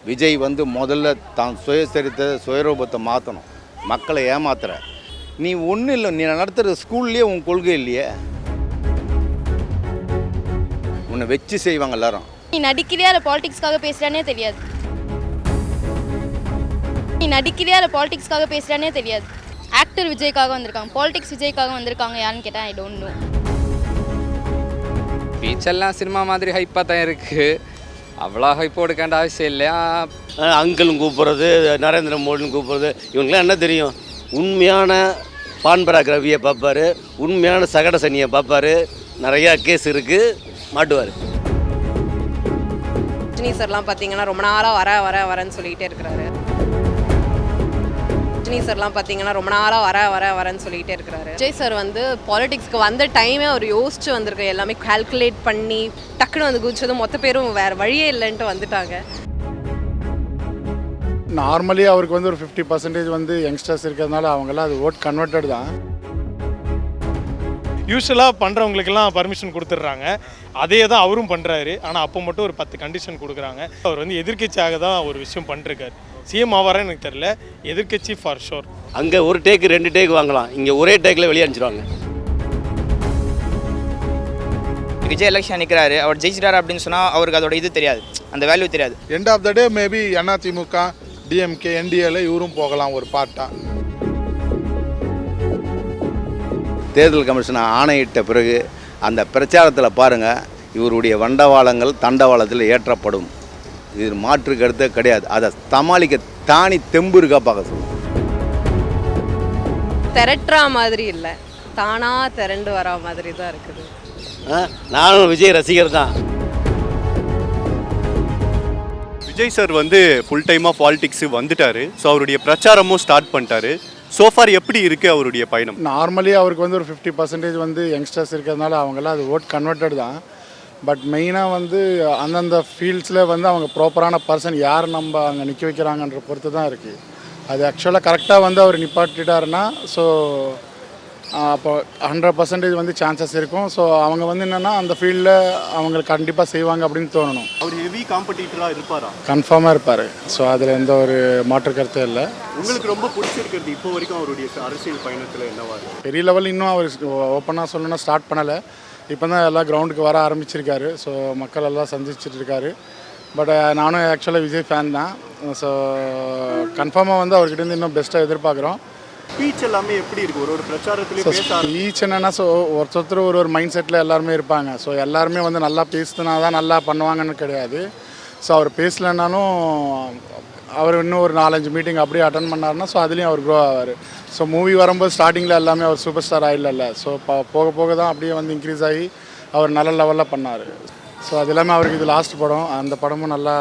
விஜய் வந்து முதல்ல தான் சுயசரித்தை சுயரூபத்தை மாற்றணும். மக்களை ஏமாத்துற நீ ஒன்றும் இல்லை, நீ நடத்துகிற ஸ்கூல்லேயே உன் கொள்கை இல்லையே. உன்னை வச்சு செய்வாங்க எல்லாரும். நீ நடிக்கிறியா இல்லை பாலிடிக்ஸ்க்காக பேசுகிறானே தெரியாது. நீ நடிக்கிறியா இல்லை பாலிடிக்ஸ்க்காக பேசுகிறானே தெரியாது. ஆக்டர் விஜய்க்காக வந்திருக்காங்க, பாலிடிக்ஸ் விஜய்க்காக வந்திருக்காங்க யாருன்னு கேட்டால் ஐ டோன்ட் நோ. பீச்செல்லாம் சினிமா மாதிரி ஹைப்பாக தான் இருக்குது, அவ்வளோ ஹைப் கொடுக்காண்ட அவசியம் இல்லையா. அங்கிளும் கூப்பிட்றது, நரேந்திர மோடின்னு கூப்பிட்றது, இவங்களாம் என்ன தெரியும்? உண்மையான பான்பராக் ரவியை பார்ப்பார், உண்மையான சகட சனியை பார்ப்பார். நிறையா கேஸ் இருக்குது, மாட்டுவார். ரஜினி சார்லாம் பார்த்தீங்கன்னா ரொம்ப நாளாக வரேன்னு சொல்லிகிட்டே இருக்கிறாரு. ரஜினி சார்லாம் பார்த்தீங்கன்னா ரொம்ப நாளாக வரேன்னு சொல்லிகிட்டே இருக்கிறாரு. விஜய் சார் வந்து பாலிடிக்ஸ்க்கு வந்த டைமே அவர் யோசிச்சு வந்திருக்க, எல்லாமே கால்குலேட் பண்ணி டக்குன்னு வந்து குதிச்சதும் மொத்த பேரும் வேறு வழியே இல்லைன்ட்டு வந்துட்டாங்க. நார்மலி அவருக்கு வந்து ஒரு 50% வந்து யங்ஸ்டர்ஸ் இருக்கிறதுனால அவங்கெல்லாம் அது ஓட் கன்வெர்ட்டட் தான். யூஸ்வலாக பண்ணுறவங்களுக்கெல்லாம் பர்மிஷன் கொடுத்துட்றாங்க, அதே தான் அவரும் பண்ணுறாரு. ஆனால் அப்போ மட்டும் ஒரு 10 கண்டிஷன் கொடுக்குறாங்க. அவர் வந்து எதிர்க்கட்சியாக தான் ஒரு விஷயம் பண்ணிருக்காரு. சிஎம் ஆவாரான்னு எனக்கு தெரியல, எதிர்க்கட்சி ஃபார் ஷோர். அங்கே ஒரு டேக்கு 2 டேக் வாங்கலாம், இங்கே ஒரே டேக்கில் வெளியே அனுப்பிச்சிடுவாங்க. விஜய் எலெக்ஷன் நிற்கிறாரு, அவர் ஜெயிச்சிட்டாரு அப்படின்னு சொன்னால் அவருக்கு அதோட இது தெரியாது, அந்த வேல்யூ தெரியாது. End of the day maybe AIADMK, DMK, என்டிஏல இவரும் போகலாம் ஒரு பார்ட்டா. தேர்தல் கமிஷன் ஆணையிட்ட பிறகு அந்த பிரச்சாரத்தில் பாருங்கள், இவருடைய வண்டவாளங்கள் தண்டவாளத்தில் ஏற்றப்படும். இது மாற்று கருத்தே கிடையாது. அதை சமாளிக்க தானி தெம்பு இருக்கா பார்க்க சொல்லுங்கள். திரட்டுற மாதிரி இல்லை, தானாக திரண்டு வரா மாதிரி தான் இருக்குது. நானும் விஜய் ரசிகர் தான். விஜய் சார் வந்து ஃபுல் டைமாக பாலிடிக்ஸு வந்துட்டார். ஸோ அவருடைய பிரச்சாரமும் ஸ்டார்ட் பண்ணிட்டாரு. சோஃபார் எப்படி இருக்குது அவருடைய பயணம்? நார்மலி அவருக்கு வந்து ஒரு 50% வந்து யங்ஸ்டர்ஸ் இருக்கிறதுனால அவங்கெல்லாம் அது ஓட் கன்வெர்ட்டட் தான். பட் மெயினாக வந்து அந்தந்த ஃபீல்ட்ஸில் வந்து அவங்க ப்ராப்பரான பர்சன் யார் நம்ம அங்கே நிற்க வைக்கிறாங்கன்ற பொறுத்து தான் இருக்குது. அது ஆக்சுவலாக கரெக்டாக வந்து அவர் நிப்பாட்டிட்டாருன்னா ஸோ அப்போ 100% வந்து சான்சஸ் இருக்கும். ஸோ அவங்க வந்து என்னென்னா அந்த ஃபீல்டில் அவங்களுக்கு கண்டிப்பாக செய்வாங்க அப்படின்னு தோணணும். அவர் ஹெவி காம்படிட்டராக இருப்பாரா? கன்ஃபார்மாக இருப்பார். ஸோ அதில் எந்த ஒரு மாற்று கருத்தும் இல்லை. உங்களுக்கு ரொம்ப பிடிச்சிருக்கிறது இப்போ வரைக்கும் அவருடைய அரசியல் பயணத்தில் என்னவா இருக்குது? பெரிய லெவல் இன்னும் அவர் ஓப்பனாக சொல்லணும்னா ஸ்டார்ட் பண்ணலை. இப்போ தான் எல்லாம் கிரவுண்டுக்கு வர ஆரம்பிச்சிருக்காரு. ஸோ மக்கள் எல்லாம் சந்திச்சுட்டு இருக்காரு. பட் நானும் ஆக்சுவலாக விஜய் ஃபேன் தான். ஸோ கன்ஃபார்மாக வந்து அவர்கிட்ட இன்னும் பெஸ்ட்டாக எதிர்பார்க்குறோம். ஸ்பீச் எல்லாமே எப்படி இருக்குது? ஒரு பிரச்சாரத்துலேயே ஸ்பீச் என்னென்னா ஸோ ஒருத்தர் ஒரு மைண்ட் செட்டில் எல்லாருமே இருப்பாங்க. ஸோ எல்லாருமே வந்து நல்லா பேசுனா தான் நல்லா பண்ணுவாங்கன்னு கிடையாது. ஸோ அவர் பேசலைன்னாலும் அவர் இன்னும் ஒரு 4-5 மீட்டிங் அப்படியே அட்டன் பண்ணாருன்னா ஸோ அதுலேயும் அவர் க்ரோ ஆவார். ஸோ மூவி வரும்போது ஸ்டார்டிங்கில் எல்லாமே அவர் சூப்பர் ஸ்டார் ஆகிடல. ஸோ போக போக தான் அப்படியே வந்து இன்க்ரீஸ் ஆகி அவர் நல்ல லெவலில் பண்ணார். ஸோ அது எல்லாமே அவருக்கு இது லாஸ்ட் படம். அந்த படமும் நல்லா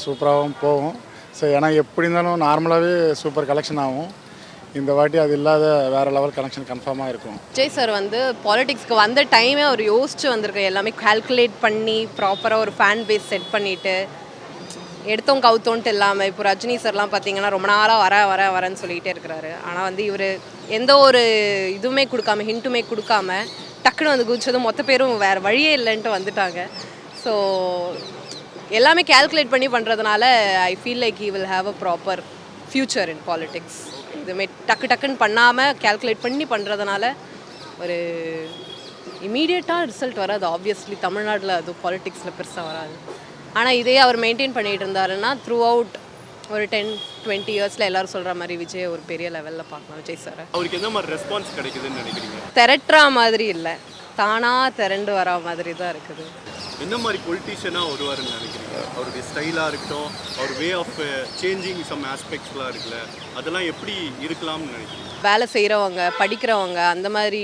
சூப்பராகவும் போகும். ஸோ ஏன்னா எப்படி இருந்தாலும் நார்மலாகவே சூப்பர் கலெக்ஷன் ஆகும். இந்த வாட்டி அது இல்லாத வேறு லெவல் கனெக்ஷன் கன்ஃபார்மாக இருக்கும். விஜய் சார் வந்து பாலிடிக்ஸ்க்கு வந்த டைமே அவர் யோசிச்சு வந்திருக்க, எல்லாமே கால்குலேட் பண்ணி ப்ராப்பராக ஒரு ஃபேன் பேஸ் செட் பண்ணிவிட்டு எடுத்தோம் கவுத்தோன்ட்டு இல்லாமல். இப்போ ரஜினி சார்லாம் பார்த்தீங்கன்னா ரொம்ப நாளாக வரேன்னு சொல்லிகிட்டே இருக்கிறாரு. ஆனால் வந்து இவர் எந்த ஒரு இதுவுமே கொடுக்காம, ஹிண்ட்டுமே கொடுக்காம டக்குன்னு வந்து குதிச்சதும் மொத்த பேரும் வேறு வழியே இல்லைன்ட்டு வந்துட்டாங்க. ஸோ எல்லாமே கால்குலேட் பண்ணி பண்ணுறதுனால ஐ feel like he will have a proper future in politics. இதுமாரி டக்குன்னு பண்ணாமல் கால்குலேட் பண்ணி பண்ணுறதுனால ஒரு இமீடியட்டாக ரிசல்ட் வராது. ஆப்வியஸ்லி தமிழ்நாட்டில் அது பாலிடிக்ஸில் பெருசாக வராது. ஆனால் இதே அவர் மெயின்டைன் பண்ணிகிட்டு இருந்தாருன்னா த்ரூ அவுட் ஒரு 10-20 இயர்ஸில் எல்லோரும் சொல்கிற மாதிரி விஜய் ஒரு பெரிய லெவலில் பார்க்கலாம். விஜய் சார் அவருக்கு எந்த மாதிரி ரெஸ்பான்ஸ் கிடைக்குதுன்னு நினைக்கிறீங்க? திரட்டுற மாதிரி இல்லை, தானாக திரண்டு வரா மாதிரி தான் இருக்குது. என்ன மாதிரி பொலிட்டீஷியனாக வருவாருன்னு நினைக்கிறீங்க? அவருடைய ஸ்டைலாக இருக்கட்டும், அவர் வே ஆஃப் சேஞ்சிங் சம் ஆஸ்பெக்ட்ஸ்லாம் இருக்குல்ல, அதெல்லாம் எப்படி இருக்கலாம்னு நினைக்கிறீங்க? வேலை செய்கிறவங்க, படிக்கிறவங்க, அந்த மாதிரி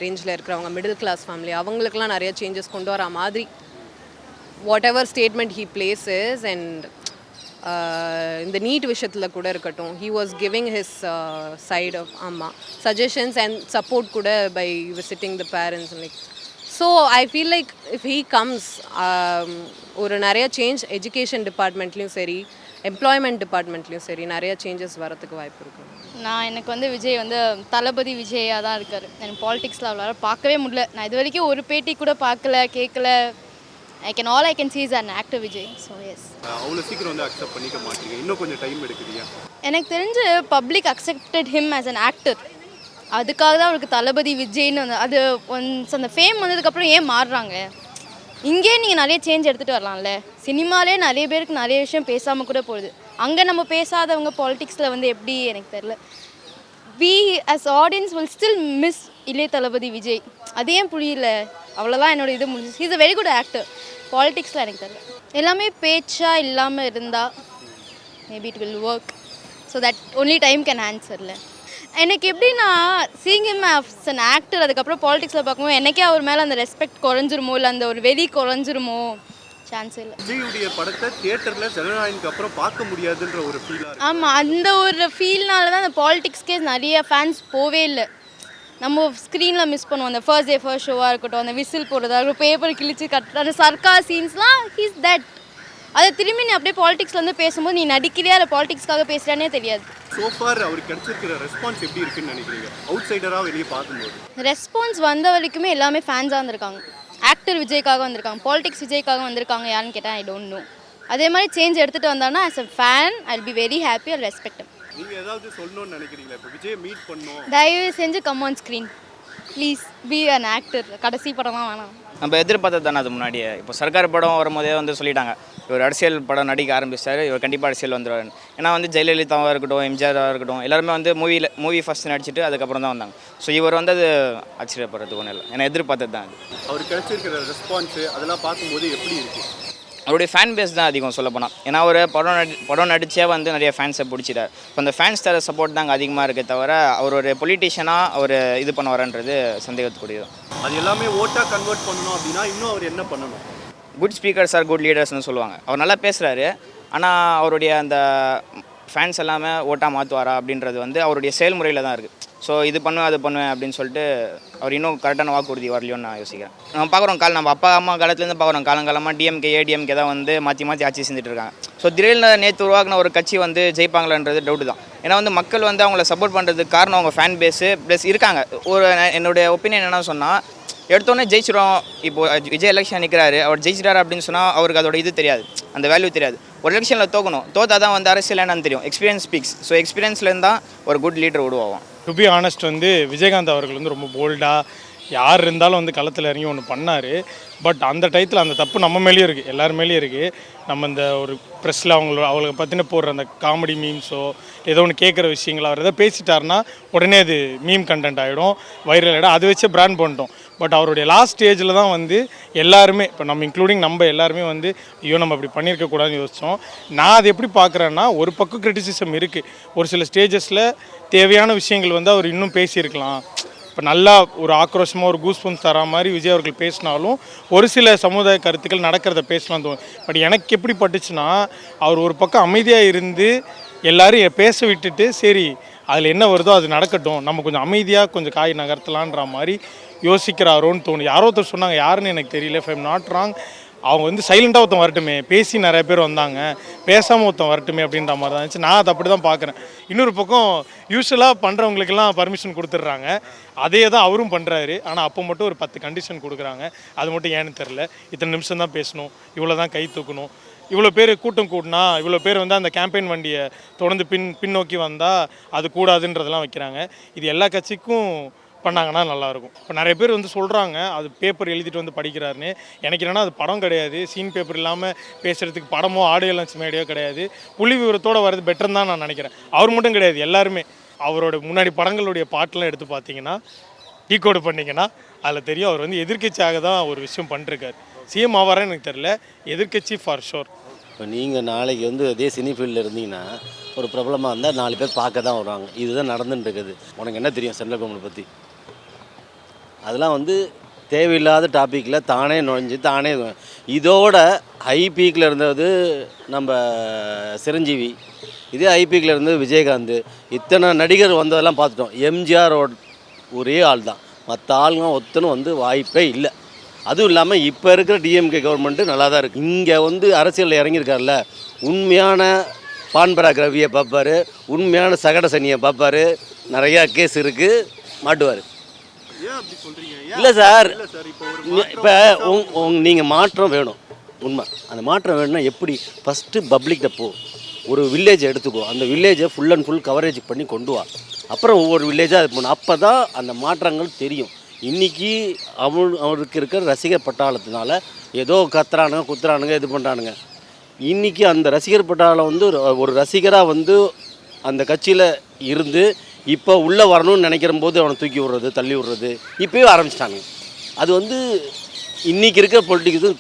ரேஞ்சில் இருக்கிறவங்க, மிடில் கிளாஸ் ஃபேமிலி, அவங்களுக்கெல்லாம் நிறைய சேஞ்சஸ் கொண்டு வர மாதிரி whatever statement he places. And இந்த நீட் விஷயத்தில் கூட இருக்கட்டும், he was giving his side of suggestions and support கூட by visiting the parents. Like so I feel like if he comes ஒரு நிறைய சேஞ்ச் எஜுகேஷன் டிபார்ட்மெண்ட்லேயும் சரி, எம்ப்ளாய்மெண்ட் டிபார்ட்மெண்ட்லேயும் சரி நிறைய சேஞ்சஸ் வரத்துக்கு வாய்ப்பு இருக்குது. எனக்கு வந்து விஜய் வந்து தளபதி விஜயாக தான் இருக்கார். எனக்கு பாலிடிக்ஸில் அவ்வளோ பார்க்கவே முடியல. நான் இது வரைக்கும் ஒரு பேட்டி கூட பார்க்கல, கேட்கல. all I can see is an actor Vijay. So yes. அவ்வளோ சீக்கிரம் வந்து அக்செப்ட் பண்ணிக்க மாட்டீங்க, இன்னும் கொஞ்சம் டைம் எடுக்குறீங்க. எனக்கு தெரிஞ்சு public accepted him as an actor. அதுக்காக தான் அவருக்கு தளபதி விஜய்னு வந்து அது ஒன்ஸ் அந்த ஃபேம் வந்ததுக்கப்புறம் ஏன் மாறுறாங்க? இங்கே நீங்கள் நிறைய சேஞ்ச் எடுத்துகிட்டு வரலாம்ல. சினிமாலே நிறைய பேருக்கு நிறைய விஷயம் பேசாமல் கூட போகுது. அங்கே நம்ம பேசாதவங்க பாலிடிக்ஸில் வந்து எப்படி எனக்கு தெரில. we as audience will still miss இளைய தளபதி விஜய். அது ஏன் புரியல? அவ்வளோதான் என்னோட இது முடிஞ்சு. Is a very good actor. பாலிடிக்ஸில் எனக்கு தெரியல. எல்லாமே பேச்சாக இல்லாமல் இருந்தால் maybe it will work. So that only time can ஆன்சர்ல. எனக்கு எப்படின்னா seeing him as an actor அதுக்கப்புறம் பாலிடிக்ஸில் பார்க்கும்போது எனக்கே அவர் மேலே அந்த ரெஸ்பெக்ட் குறைஞ்சிருமோ இல்லை அந்த ஒரு வெறி குறைஞ்சிருமோ சான்ஸே இல்லை. விஜயுடைய படத்தை தியேட்டரில் ஜனநாயகனுக்கு அப்புறம் பார்க்க முடியாதுன்ற ஒரு ஃபீலாக இருக்குது. ஆமாம், அந்த ஒரு ஃபீல்னால தான் அந்த பாலிடிக்ஸ்க்கே நிறைய ஃபேன்ஸ் போவே இல்லை. நம்ம ஸ்க்ரீனில் மிஸ் பண்ணுவோம். அந்த ஃபர்ஸ்ட் டே ஃபர்ஸ்ட் ஷோவாக இருக்கட்டும், அந்த விசில் போடுறதா இருக்கட்டும், பேப்பர் கிழிச்சு கட்டுற அந்த சர்க்கார் சீன்ஸ்லாம் ஹீஸ் தட். அதை திரும்பி நீ அப்படியே பாலிடிக்ஸில் வந்து பேசும்போது நீ நடிக்கிறியா இல்லை பாலிடிக்ஸ்க்காக பேசுகிறானே தெரியாது. சோஃபார் அவருக்கு கிடைச்சிருக்கிற ரெஸ்பான்ஸ் எப்படி இருக்குன்னு நினைக்கிறீங்க அவுட் சைடராக வெளியே பார்க்கும்போது? ரெஸ்பான்ஸ் வந்த வரைக்குமே எல்லாமே ஃபேன்ஸாக வந்திருக்காங்க. ஆக்டர் விஜய்க்காக வந்திருக்காங்க, பாலிடிக்ஸ் விஜய்க்காக வந்திருக்காங்க. யாருன்னு கேட்டால் ஐ டோன்ட் நோ. அதே மாதிரி சேஞ்ச் எடுத்துகிட்டு வந்தாங்கன்னா as a fan I will be very happy and respect. நீங்கள் ஏதாவது சொல்லணும்னு நினைக்கிறீங்களா? இப்போ விஜயை மீட் பண்ணோம், தயவு செஞ்சு come on screen please be an actor. கடைசி படம்லாம் வேணாம். நம்ம எதிர்பார்த்தது தானே அது முன்னாடியே. இப்போ சர்க்கார் படம் வரும்போதே வந்து சொல்லிட்டாங்க இவர் அரசியல் படம் நடிக்க ஆரம்பிச்சார், இவர் கண்டிப்பாக அரசியல் வந்துடுவார். ஏன்னா வந்து ஜெயலலிதாவாக இருக்கட்டும், எம்ஜிஆராக இருக்கட்டும், எல்லாருமே வந்து மூவி ஃபஸ்ட் நடிச்சிட்டு அதுக்கப்புறம் தான் வந்தாங்க. ஸோ இவர் வந்து அது ஆச்சரியப்படுறதுக்கு ஒன்றும் இல்லை, ஏன்னா எதிர்பார்த்தது தான் அது. அவர் கிடைச்சிருக்கிற ரெஸ்பான்ஸு அதெல்லாம் பார்க்கும்போது எப்படி இருக்குது? அவருடைய ஃபேன் பேஸ் தான் அதிகம் சொல்ல போனால். ஏன்னா ஒரு படம் நடித்தே வந்து நிறைய ஃபேன்ஸை பிடிச்சிட்டார். இப்போ அந்த ஃபேன்ஸ் தர சப்போர்ட் தான் அதிகமாக இருக்கே தவிர அவர் ஒரு பொலிட்டீஷியனாக அவர் இது பண்ண வரன்றது சந்தேகத்துக்குரியது. அது எல்லாமே ஓட்டாக கன்வெர்ட் பண்ணணும் அப்படின்னா இன்னும் அவர் என்ன பண்ணணும்? குட் ஸ்பீக்கர்ஸ் ஆர் குட் லீடர்ஸ்னு சொல்லுவாங்க. அவர் நல்லா பேசுகிறாரு, ஆனால் அவருடைய அந்த ஃபேன்ஸ் எல்லாமே ஓட்டாக மாற்றுவாரா அப்படின்றது வந்து அவருடைய செயல்முறையில் தான் இருக்குது. ஸோ இது பண்ணுவேன் அது பண்ணுவேன் அப்படின்னு சொல்லிட்டு அவர் இன்னும் கரெக்டான வாக்குறுதி வரலையோன்னு நான் யோசிக்கிறேன். நம்ம பார்க்குறோம் நம்ம அப்பா அம்மா காலத்துலேருந்து பார்க்குறோம் காலங்காலமாக டிஎம்கே ஏடிஎம்கே தான் வந்து மாற்றி ஆட்சி செஞ்சுட்டு இருக்காங்க. ஸோ திடீர்னு நேற்று உருவாக்கின ஒரு கட்சி வந்து ஜெயிப்பாங்களான்றது டவுட்டு தான். ஏன்னா வந்து மக்கள் வந்து அவங்கள சப்போர்ட் பண்ணுறதுக்கு காரணம் அவங்க ஃபேன் பேஸு ப்ளஸ் இருக்காங்க. ஒரு என்னுடைய ஒப்பீனியன் என்ன சொன்னால் எடுத்தோடனே ஜெயிச்சிடும். இப்போது விஜய் எலெக்ஷன் நிற்கிறாரு, அவர் ஜெயிச்சிட்டார் அப்படின்னு சொன்னால் அவருக்கு அதோட இது தெரியாது, அந்த வேல்யூ தெரியாது. ஒரு எலெக்ஷனில் தோத்தா தான் வந்து அரசியல் என்னன்னு தெரியும். Experience speaks. ஸோ எக்ஸ்பீரியன்ஸ்லேருந்து தான் ஒரு குட் லீடர் உருவாகும். டு பி ஆனஸ்ட் வந்து விஜயகாந்த் அவர்கள் வந்து ரொம்ப போல்டாக யார் இருந்தாலும் வந்து களத்தில் இறங்கி ஒன்று பண்ணார். பட் அந்த டயத்தில் அந்த தப்பு நம்ம மேலேயும் இருக்குது, எல்லார் மேலேயும் இருக்குது. நம்ம இந்த ஒரு ப்ரெஸ்ஸில் அவங்களுக்கு பற்றின போடுற அந்த காமெடி மீம்ஸோ ஏதோ ஒன்று கேட்குற விஷயங்கள் அவர் எதாவது பேசிட்டாருன்னா உடனே அது மீம் கண்டென்ட் ஆகிடும், வைரல் ஆகிடும். அது வச்சு பிராண்ட் பண்ணிட்டோம். பட் அவருடைய லாஸ்ட் ஸ்டேஜில் தான் வந்து எல்லாருமே, இப்போ நம்ம இன்க்ளூடிங் நம்ம எல்லாருமே வந்து ஐயோ நம்ம அப்படி பண்ணியிருக்கக்கூடாதுன்னு யோசித்தோம். நான் அது எப்படி பார்க்குறேன்னா ஒரு பக்கம் கிரிட்டிசிசம் இருக்குது. ஒரு சில ஸ்டேஜஸில் தேவையான விஷயங்கள் வந்து அவர் இன்னும் பேசியிருக்கலாம். இப்போ நல்லா ஒரு ஆக்ரோஷமாக ஒரு கூஸ்பம்ஸ் தர மாதிரி விஜய் அவர்கள் பேசினாலும் ஒரு சில சமுதாய கருத்துக்கள் நடக்கிறத பேசலாம் தோணும். பட் எனக்கு எப்படி பட்டுச்சுன்னா அவர் ஒரு பக்கம் அமைதியாக இருந்து எல்லாரும் பேச விட்டுட்டு சரி அதில் என்ன வருதோ அது நடக்கட்டும், நம்ம கொஞ்சம் அமைதியாக கொஞ்சம் காய் நகர்த்தலான்ற மாதிரி யோசிக்கிறாரோன்னு தோணும். யாரோ ஒருத்தர் சொன்னாங்க, யாருன்னு எனக்கு தெரியல, if I am not wrong, அவங்க வந்து சைலண்டாக ஒருத்தன் வரட்டுமே, பேசி நிறைய பேர் வந்தாங்க, பேசாமல் ஒருத்தன் வரட்டுமே அப்படின்ற மாதிரி தான் இருந்துச்சு. நான் அதை அப்படி தான் பார்க்குறேன். இன்னொரு பக்கம் யூஸ்வலாக பண்ணுறவங்களுக்கெல்லாம் பர்மிஷன் கொடுத்துட்றாங்க, அதே தான் அவரும் பண்ணுறாரு. ஆனால் அப்போ மட்டும் ஒரு 10 கண்டிஷன் கொடுக்குறாங்க. அது மட்டும் ஏன்னு தெரில. இத்தனை நிமிஷம் தான் பேசணும், இவ்வளோ தான் கை தூக்கணும், இவ்வளோ பேர் கூட்டம் கூட்டினா இவ்வளோ பேர் வந்து அந்த கேம்பெயின் வண்டியை தொடர்ந்து பின்னோக்கி வந்தால் அது கூடாதுன்றதெல்லாம் வைக்கிறாங்க. இது எல்லா கட்சிக்கும் பண்ணாங்கன்னா நல்லாயிருக்கும். இப்போ நிறைய பேர் வந்து சொல்கிறாங்க அது பேப்பர் எழுதிட்டு வந்து படிக்கிறாருன்னு. எனக்கு என்னென்னா அது படம் கிடையாது, சீன் பேப்பர் இல்லாமல் பேசுகிறதுக்கு படமோ ஆடியோ லான்ச் மேடியோ கிடையாது. புள்ளி விவரத்தோடு வர்றது பெட்டர்னு தான் நான் நினைக்கிறேன். அவர் மட்டும் கிடையாது, எல்லாருமே. அவரோட முன்னாடி படங்களுடைய பாட்டெலாம் எடுத்து பார்த்தீங்கன்னா டீகோடு பண்ணிங்கன்னா அதில் தெரியும் அவர் வந்து எதிர்க்கட்சியாக தான் ஒரு விஷயம் பண்ணிருக்காரு. சிஎம் ஆவாரான்னு எனக்கு தெரில, எதிர்க்கட்சி ஃபார் ஷோர். இப்போ நீங்கள் நாளைக்கு வந்து அதே சினி ஃபீல்டில் இருந்தீங்கன்னா ஒரு பிரபலமாக இருந்தால் 4 பேர் பார்க்க தான் வருவாங்க. இதுதான் நடந்துட்டு இருக்குது. உனக்கு என்ன தெரியும் சென்ட்ரல் கவர்மெண்ட் பற்றி? அதெல்லாம் வந்து தேவையில்லாத டாப்பிக்கில் தானே நுழைஞ்சு தானே. இதோட ஹை பீக்கில் இருந்தது நம்ம சிரஞ்சீவி, இதே ஹை பீக்கில் இருந்தது விஜயகாந்த். இத்தனை நடிகர் வந்ததெல்லாம் பார்த்துட்டோம். எம்ஜிஆரோட ஒரே ஆள் தான், மற்ற ஆளுங்க ஒத்தனும் வந்து வாய்ப்பே இல்லை. அதுவும் இல்லாமல் இப்போ இருக்கிற டிஎம்கே கவர்மெண்ட்டு நல்லா தான் இருக்குது. இங்கே வந்து அரசியலில் இறங்கியிருக்காருல்ல, உண்மையான பான்பராக் ரவியை பார்ப்பார், உண்மையான சகட சனியை பார்ப்பார். நிறையா கேஸ் இருக்குது, மாட்டுவார். இல்லை சார், இப்போ நீங்கள் மாற்றம் வேணும். உண்மை. அந்த மாற்றம் வேணும்னா எப்படி? ஃபஸ்ட்டு பப்ளிக்கிட்ட போ, ஒரு வில்லேஜை எடுத்துக்கோ, அந்த வில்லேஜை ஃபுல் அண்ட் ஃபுல் கவரேஜ் பண்ணி கொண்டு வா, அப்புறம் ஒவ்வொரு வில்லேஜாக இது பண்ணணும். அப்போ தான் அந்த மாற்றங்கள் தெரியும். இன்றைக்கி அவருக்கு இருக்கிற ரசிகர் பட்டாளத்தினால ஏதோ கத்துறானுங்க குத்துறானுங்க இது பண்ணுறானுங்க. இன்றைக்கி அந்த ரசிகர் பட்டாளம் வந்து ஒரு ரசிகராக வந்து அந்த கட்சியில் இருந்து இப்போ உள்ளே வரணும்னு நினைக்கிற போது அவனை தூக்கி விடுறது தள்ளி விடுறது இப்போயே ஆரம்பிச்சிட்டாங்க. அது வந்து இன்றைக்கி இருக்கிற பொலிட்டிக்ஸு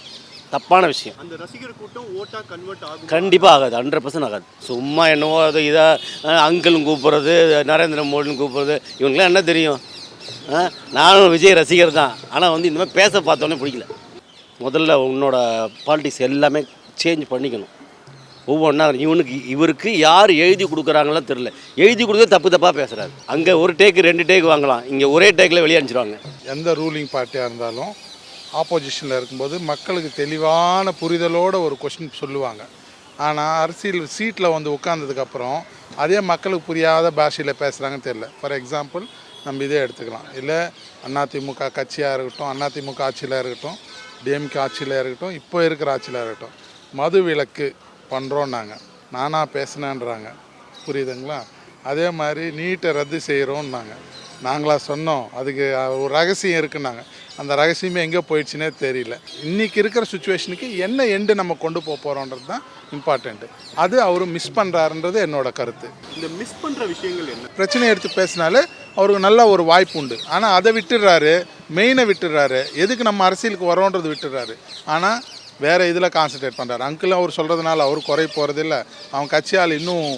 தப்பான விஷயம். அந்த ரசிகர் கூட்டம் ஓட்டா கன்வெர்ட் ஆகும்? கண்டிப்பாக ஆகாது, 100% ஆகாது. சும்மா என்னவோ அது இதாக அங்கிள்னு கூப்பிட்றது, நரேந்திர மோடின்னு கூப்பிட்றது, இவங்களாம் என்ன தெரியும்? நானும் விஜய் ரசிகர் தான், ஆனால் வந்து இந்த மாதிரி பேச பார்த்தோன்னே பிடிக்கல. முதல்ல உன்னோட பாலிட்டிக்ஸ் எல்லாமே சேஞ்ச் பண்ணிக்கணும். ஒவ்வொன்றா இவருக்கு யார் எழுதி கொடுக்குறாங்களோ தெரில, எழுதி கொடுக்க தப்பு தப்பாக பேசுகிறாரு. அங்கே ஒரு டேக்கு 2 டேக் வாங்கலாம், இங்கே ஒரே டேக்கில் வெளியே அனுப்பிச்சிடுவாங்க. எந்த ரூலிங் பார்ட்டியாக இருந்தாலும் ஆப்போசிஷனில் இருக்கும்போது மக்களுக்கு தெளிவான புரிதலோடு ஒரு கொஷின் சொல்லுவாங்க. ஆனால் அரசியல் சீட்டில் வந்து உட்கார்ந்ததுக்கப்புறம் அதே மக்களுக்கு புரியாத பாஷையில் பேசுகிறாங்கன்னு தெரியல. ஃபார் எக்ஸாம்பிள் நம்ம இதே எடுத்துக்கலாம். இல்லை அதிமுக கட்சியாக இருக்கட்டும், அதிமுக ஆட்சியில் இருக்கட்டும், டிஎம்கே ஆட்சியில் இருக்கட்டும், இப்போ இருக்கிற ஆட்சியில் இருக்கட்டும், மது விலக்கு பண்ணுறோன்னாங்க, நானாக பேசினேன்றாங்க. புரியுதுங்களா? அதே மாதிரி நீட்டை ரத்து செய்கிறோன்னாங்க, நாங்களாக சொன்னோம், அதுக்கு ஒரு ரகசியம் இருக்குன்னாங்க. அந்த ரகசியமே எங்கே போயிடுச்சுன்னே தெரியல. இன்றைக்கி இருக்கிற சுச்சுவேஷனுக்கு என்ன எண்டு நம்ம கொண்டு போகிறோன்றது தான் இம்பார்ட்டண்ட்டு. அது அவர் மிஸ் பண்ணுறாருன்றது என்னோட கருத்து. இந்த மிஸ் பண்ணுற விஷயங்கள் என்ன? பிரச்சனையை எடுத்து பேசினாலே அவருக்கு நல்ல ஒரு வாய்ப்பு உண்டு. ஆனால் அதை விட்டுடுறாரு, மெயினை விட்டுடுறாரு, எதுக்கு நம்ம அரசியலுக்கு வரோன்றது விட்டுடுறாரு. ஆனால் வேறு இதில் கான்சன்ட்ரேட் பண்ணுறாரு. அங்கிள் அவர் சொல்கிறதுனால அவர் குறை போகிறதில்ல. அவன் கட்சியால் இன்னும்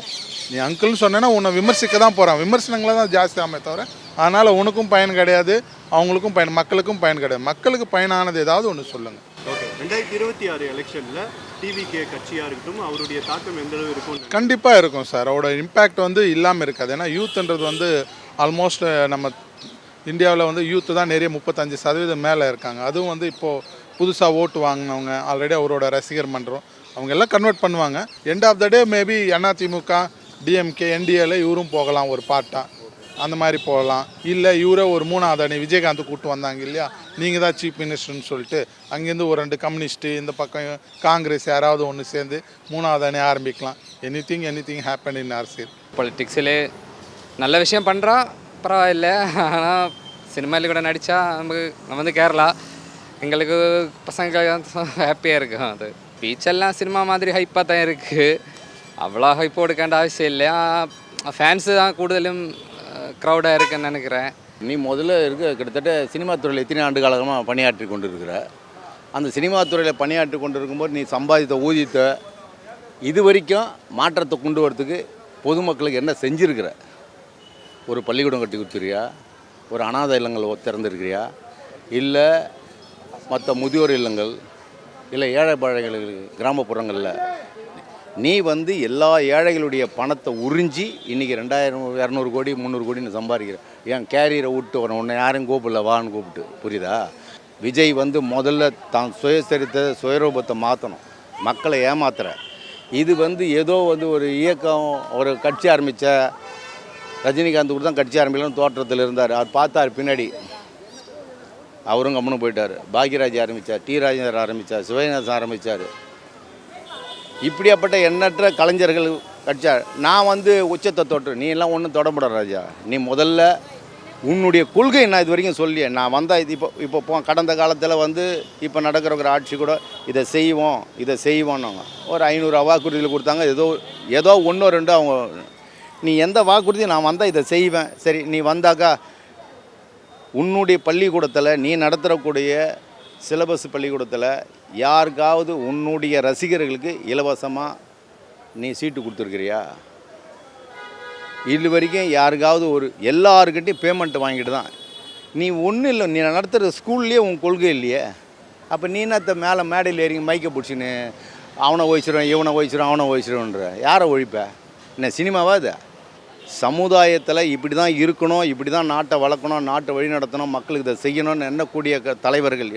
நீ அங்கிள்னு சொன்னேன்னா உன்னை விமர்சிக்க தான் போகிறான், விமர்சனங்களை தான் ஜாஸ்தி ஆமே தவிர அதனால் உனக்கும் பயன் கிடையாது, அவங்களுக்கும் பயன், மக்களுக்கும் பயன் கிடையாது. மக்களுக்கு பயனானது ஏதாவது ஒன்று சொல்லுங்கள். ஓகே, 2026 எலெக்ஷனில் டிவிகே கட்சியாக இருக்கட்டும், அவருடைய தாக்கம் எந்த அளவு இருக்கும்? கண்டிப்பாக இருக்கும் சார். அவரோட இம்பேக்ட் வந்து இல்லாமல் இருக்காது. ஏன்னா யூத்துன்றது வந்து ஆல்மோஸ்ட் நம்ம இந்தியாவில் வந்து யூத்து தான் நிறைய 35% மேலே இருக்காங்க. அதுவும் வந்து இப்போது புதுசாக ஓட்டு வாங்கினவங்க, ஆல்ரெடி அவரோட ரசிகர் மன்றம், அவங்க எல்லாம் கன்வெர்ட் பண்ணுவாங்க. End of the day maybe AIADMK DMK என்டிஏல இவரும் போகலாம் ஒரு பார்ட்டாக, அந்த மாதிரி போகலாம். இல்லை இவரே ஒரு 3வது அணி விஜயகாந்த் கூப்பிட்டு வந்தாங்க இல்லையா, நீங்கள் தான் சீஃப் மினிஸ்டர்னு சொல்லிட்டு அங்கேருந்து ஒரு 2 கம்யூனிஸ்ட்டு, இந்த பக்கம் காங்கிரஸ் யாராவது ஒன்று சேர்ந்து 3வது அணி ஆரம்பிக்கலாம். எனிதிங் ஹேப்பன் இன் அரசியல். பொலிட்டிக்ஸில் நல்ல விஷயம் பண்ணுறா பரவாயில்ல, ஆனால் சினிமாவில் கூட நடித்தா நம்ம வந்து கேரளா எங்களுக்கு பசங்க ஹாப்பியாக இருக்கும். அது பீச்செல்லாம் சினிமா மாதிரி ஹைப்பாக தான் இருக்குது, அவ்வளோ ஹைப் கொடுக்க அவசியம் இல்லை. ஃபேன்ஸு தான் கூடுதலும் க்ரௌடாக இருக்குன்னு நினைக்கிறேன். நீ முதல்ல கிட்டத்தட்ட சினிமா துறையில் எத்தனை ஆண்டு காலமாக பணியாற்றி கொண்டு இருக்கிற, அந்த சினிமா துறையில் பணியாற்றி கொண்டு இருக்கும்போது நீ சம்பாதித்த ஊதியத்தை இது வரைக்கும் மாற்றத்தை கொண்டு வரத்துக்கு பொதுமக்களுக்கு என்ன செஞ்சுருக்கிற? ஒரு பள்ளிக்கூடம் கட்டி கொடுத்துருக்கியா? ஒரு அனாதை இல்லங்கள் திறந்துருக்கிறியா? இல்லை மற்ற முதியோர் இல்லங்கள், இல்லை ஏழை பாழைகளுக்கு கிராமப்புறங்களில் நீ வந்து எல்லா ஏழைகளுடைய பணத்தை உறிஞ்சி இன்றைக்கி 200 கோடி 300 கோடின்னு சம்பாதிக்கிற. ஏன் கேரியரை விட்டு உன்னை யாரும் கூப்பிடல வான்னு கூப்பிட்டு, புரியுதா? விஜய் வந்து முதல்ல தான் சுயசரித்தை சுயரூபத்தை மாற்றணும், மக்களை ஏமாத்துற. இது வந்து ஏதோ வந்து ஒரு இயக்கம், ஒரு கட்சி ஆரம்பித்த ரஜினிகாந்த் கூட தான் கட்சி ஆரம்பிக்கலாம்னு தோற்றத்தில் இருந்தார். அவர் பார்த்தார் பின்னாடி, அவரும் கம்முன்னு போயிட்டார். பாக்யராஜ் ஆரம்பித்தார், டி ராஜேந்தர் ஆரம்பித்தார், சிவகாசன் ஆரம்பித்தார். இப்படியாப்பட்ட எண்ணற்ற கலைஞர்கள் கட்சியா. நான் வந்து உச்சத்தை தொட்டு, நீ எல்லாம் ஒன்றும் தொடப்பட ராஜா. நீ முதல்ல உன்னுடைய கொள்கை நான் இது வரைக்கும் சொல்லியே. நான் வந்தால் இது இப்போ கடந்த காலத்தில் வந்து இப்போ நடக்கிற ஒரு ஆட்சி கூட இதை செய்வோன்னாங்க. ஒரு 500 வாக்குறுதியில் கொடுத்தாங்க. ஏதோ 1 2 அவங்க. நீ எந்த வாக்குறுதியும் நான் வந்தால் இதை செய்வேன். சரி, நீ வந்தாக்கா உன்னுடைய பள்ளிக்கூடத்தில் நீ நடத்துகிறக்கூடிய சிலபஸ் பள்ளிக்கூடத்தில் யாருக்காவது உன்னுடைய ரசிகர்களுக்கு இலவசமாக நீ சீட்டு கொடுத்துருக்கிறியா? இது வரைக்கும் யாருக்காவது ஒரு எல்லாருக்கிட்டையும் பேமெண்ட் வாங்கிட்டு தான். நீ ஒன்றும் இல்லை, நீ நடத்துகிற ஸ்கூல்லேயே உன் கொள்கை இல்லையே. அப்போ நீ என்னத்த மேலே மேடையில் ஏறி மைக்கை பிடிச்சின்னு அவனை ஒழிச்சிடுவேன், இவனை ஒழிச்சிடுவேன், அவனை ஒழிச்சிடுவேன்ற? யாரை ஒழிப்ப? என்ன சினிமாவா இது? சமுதாயத்தில் இப்படி தான் இருக்கணும், இப்படி தான் நாட்டை வளர்க்கணும், நாட்டை வழி நடத்தணும், மக்களுக்கு இதை செய்யணும்னு எண்ணக்கூடிய தலைவர்கள்,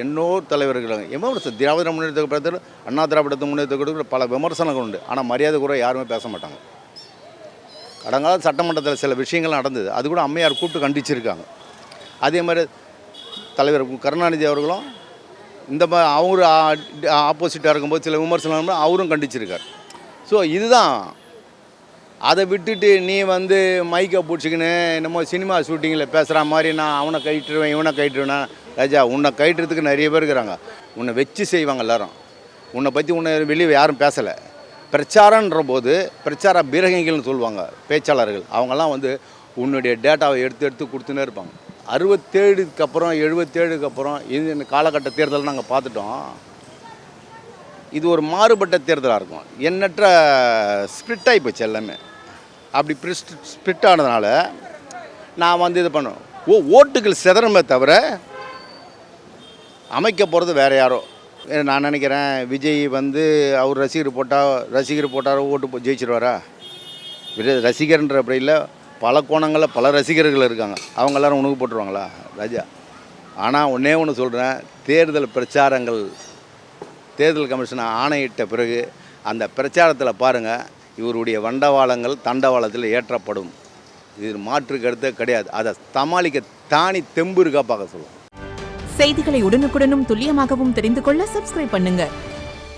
தலைவர்கள் விமர்சனம். திராவிட முன்னேற்ற கழகத்தில், அண்ணா திராவிடத்தை முன்னேற்ற கழகத்தில் பல விமர்சனங்கள் உண்டு. ஆனால் மரியாதை கூட யாருமே பேச மாட்டாங்க. கடங்கால சட்டமன்றத்தில் சில விஷயங்கள் நடந்தது, அது கூட அம்மையார் கூப்பிட்டு கண்டிச்சிருக்காங்க. அதே மாதிரி தலைவர் கருணாநிதி அவர்களும் இந்த அவர் ஆப்போசிட்டாக இருக்கும்போது சில விமர்சனம் அவரும் கண்டிச்சிருக்கார். ஸோ இதுதான். அதை விட்டுட்டு நீ வந்து மைக்கை பிடிச்சிக்கின்னு என்னமோ சினிமா ஷூட்டிங்கில் பேசுகிற மாதிரி நான் அவனை கைட்டுருவேன் இவனை கைட்டுருவேன்னா, ராஜா உன்னை கைட்டுறதுக்கு நிறைய பேர் இருக்கிறாங்க. உன்னை வச்சு செய்வாங்க எல்லாரும். உன்னை பற்றி உன்னை வெளியே யாரும் பேசலை. பிரச்சாரன்ற போது பிரச்சார பீரங்கிகள்னு சொல்லுவாங்க பேச்சாளர்கள். அவங்கெல்லாம் வந்து உன்னுடைய டேட்டாவை எடுத்து கொடுத்துன்னே இருப்பாங்க. 67க்கு அப்புறம் 77க்கு அப்புறம் இந்த காலகட்ட தேர்தல் நாங்கள் பார்த்துட்டோம். இது ஒரு மாறுபட்ட தேர்தலாக இருக்கும். எண்ணற்ற ஸ்ப்ளிட் ஆகி போச்சு எல்லாமே. அப்படி ஸ்ப்ளிட் ஆனதுனால நான் வந்து இது பண்ணுவேன். ஓட்டுகள் சிதறமே தவிர அமைக்க போகிறது வேறு யாரோ. நான் நினைக்கிறேன் விஜய் வந்து அவர் ரசிகர் போட்டார் ஓட்டு ஜெயிச்சிருவாரா? ரசிகர்ன்ற அப்படியில் பல கோணங்களில் பல ரசிகர்கள் இருக்காங்க. அவங்க எல்லாரும் உனக்கு போட்டுருவாங்களா ராஜா? ஆனால் ஒன்றே ஒன்று சொல்கிறேன், தேர்தல் கமிஷன் ஆணையிட்ட பிறகு அந்த பிரச்சாரத்தில் பாருங்கள், இவருடைய வண்டவாளங்கள் தண்டவாளத்தில் ஏற்றப்படும். இது மாற்று கருத்தே கிடையாது. அதை சமாளிக்க தானி தெம்பு இருக்கா பார்க்க சொல்லுவோம். செய்திகளை உடனுக்குடனும் துல்லியமாகவும் தெரிந்து கொள்ள சப்ஸ்கிரைப் பண்ணுங்க.